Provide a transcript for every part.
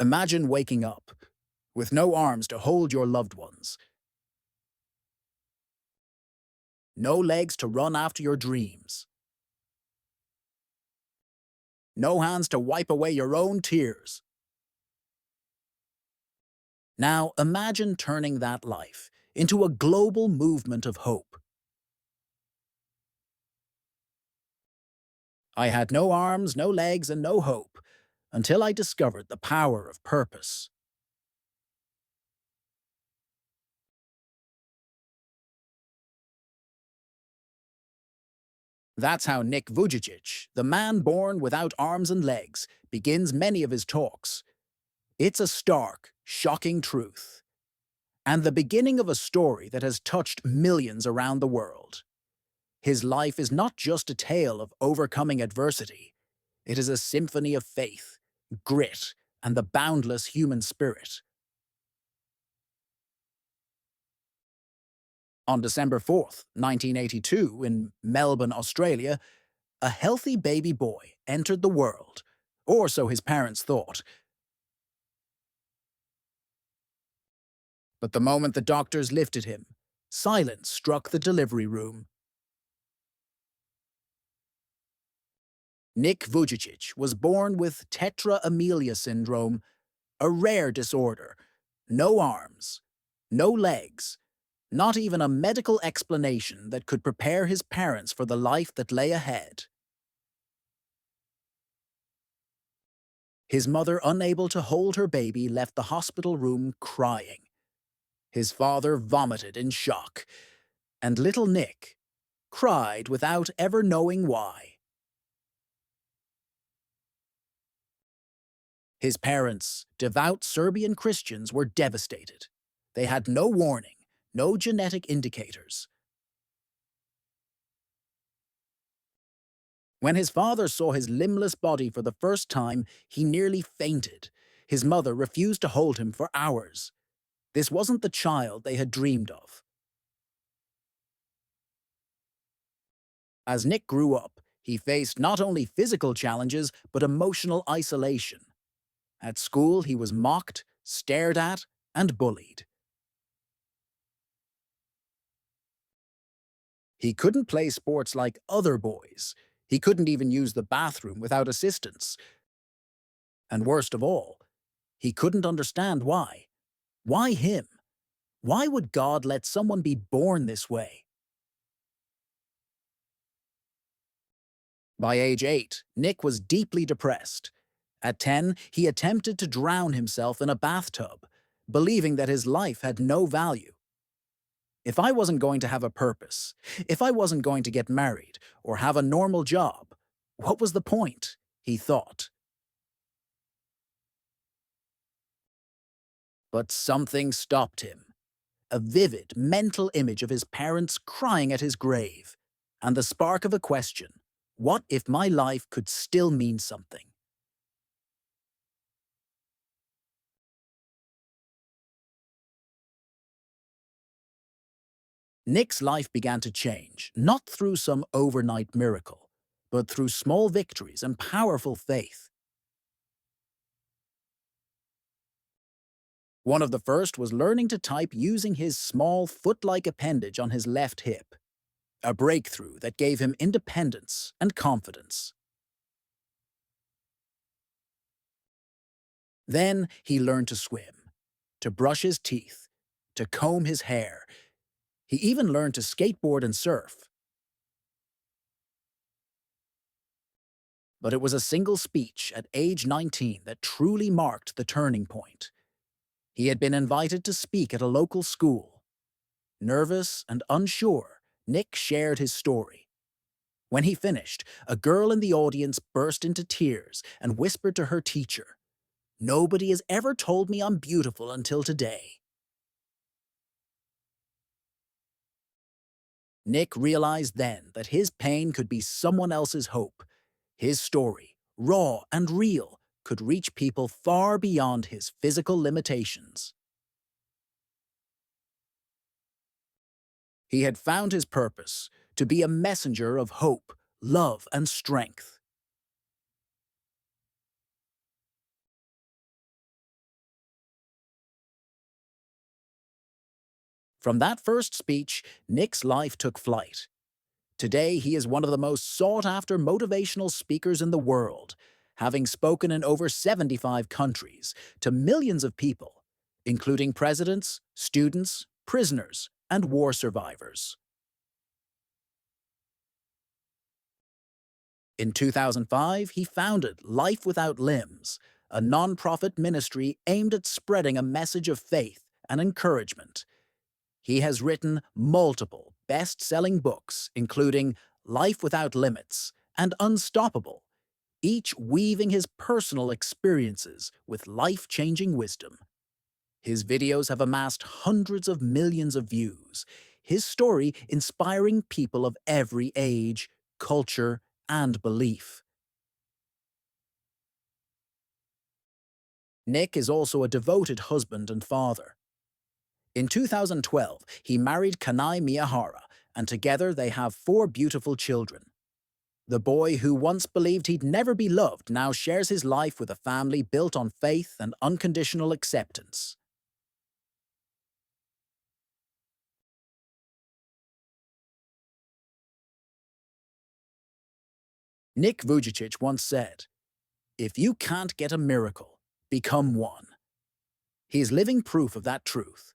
Imagine waking up with no arms to hold your loved ones, no legs to run after your dreams, no hands to wipe away your own tears. Now imagine turning that life into a global movement of hope. I had no arms, no legs, and no hope until I discovered the power of purpose. That's how Nick Vujicic, the man born without arms and legs, begins many of his talks. It's a stark, shocking truth, and the beginning of a story that has touched millions around the world. His life is not just a tale of overcoming adversity. It is a symphony of faith, grit, and the boundless human spirit. On December 4th, 1982, in Melbourne, Australia, a healthy baby boy entered the world, or so his parents thought. But the moment the doctors lifted him, silence struck the delivery room. Nick Vujicic was born with tetra-amelia syndrome, a rare disorder. No arms, no legs, not even a medical explanation that could prepare his parents for the life that lay ahead. His mother, unable to hold her baby, left the hospital room crying. His father vomited in shock, and little Nick cried without ever knowing why. His parents, devout Serbian Christians, were devastated. They had no warning, no genetic indicators. When his father saw his limbless body for the first time, he nearly fainted. His mother refused to hold him for hours. This wasn't the child they had dreamed of. As Nick grew up, he faced not only physical challenges, but emotional isolation. At school, he was mocked, stared at, and bullied. He couldn't play sports like other boys. He couldn't even use the bathroom without assistance. And worst of all, he couldn't understand why. Why him? Why would God let someone be born this way? By age 8, Nick was deeply depressed. At 10, he attempted to drown himself in a bathtub, believing that his life had no value. If I wasn't going to have a purpose, if I wasn't going to get married or have a normal job, what was the point? He thought. But something stopped him. A vivid mental image of his parents crying at his grave, and the spark of a question: what if my life could still mean something? Nick's life began to change, not through some overnight miracle, but through small victories and powerful faith. One of the first was learning to type using his small foot-like appendage on his left hip, a breakthrough that gave him independence and confidence. Then he learned to swim, to brush his teeth, to comb his hair. He even learned to skateboard and surf. But it was a single speech at age 19 that truly marked the turning point. He had been invited to speak at a local school. Nervous and unsure, Nick shared his story. When he finished, a girl in the audience burst into tears and whispered to her teacher, "Nobody has ever told me I'm beautiful until today." Nick realized then that his pain could be someone else's hope. His story, raw and real, could reach people far beyond his physical limitations. He had found his purpose: to be a messenger of hope, love, and strength. From that first speech, Nick's life took flight. Today, he is one of the most sought-after motivational speakers in the world, having spoken in over 75 countries to millions of people, including presidents, students, prisoners, and war survivors. In 2005, he founded Life Without Limbs, a non-profit ministry aimed at spreading a message of faith and encouragement. He has written multiple best-selling books, including Life Without Limits and Unstoppable, each weaving his personal experiences with life-changing wisdom. His videos have amassed hundreds of millions of views, his story inspiring people of every age, culture, and belief. Nick is also a devoted husband and father. In 2012, he married Kanai Miyahara, and together they have 4 beautiful children. The boy who once believed he'd never be loved now shares his life with a family built on faith and unconditional acceptance. Nick Vujicic once said, "If you can't get a miracle, become one." He is living proof of that truth.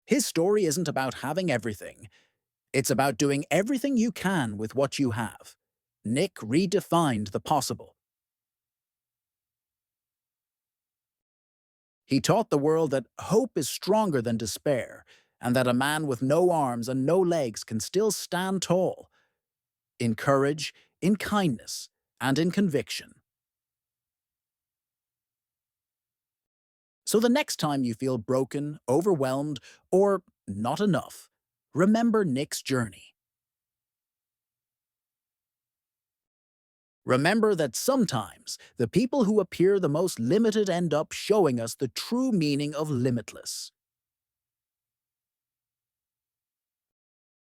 His story isn't about having everything. It's about doing everything you can with what you have. Nick redefined the possible. He taught the world that hope is stronger than despair, and that a man with no arms and no legs can still stand tall, in courage, in kindness, and in conviction. So the next time you feel broken, overwhelmed, or not enough, remember Nick's journey. Remember that sometimes the people who appear the most limited end up showing us the true meaning of limitless.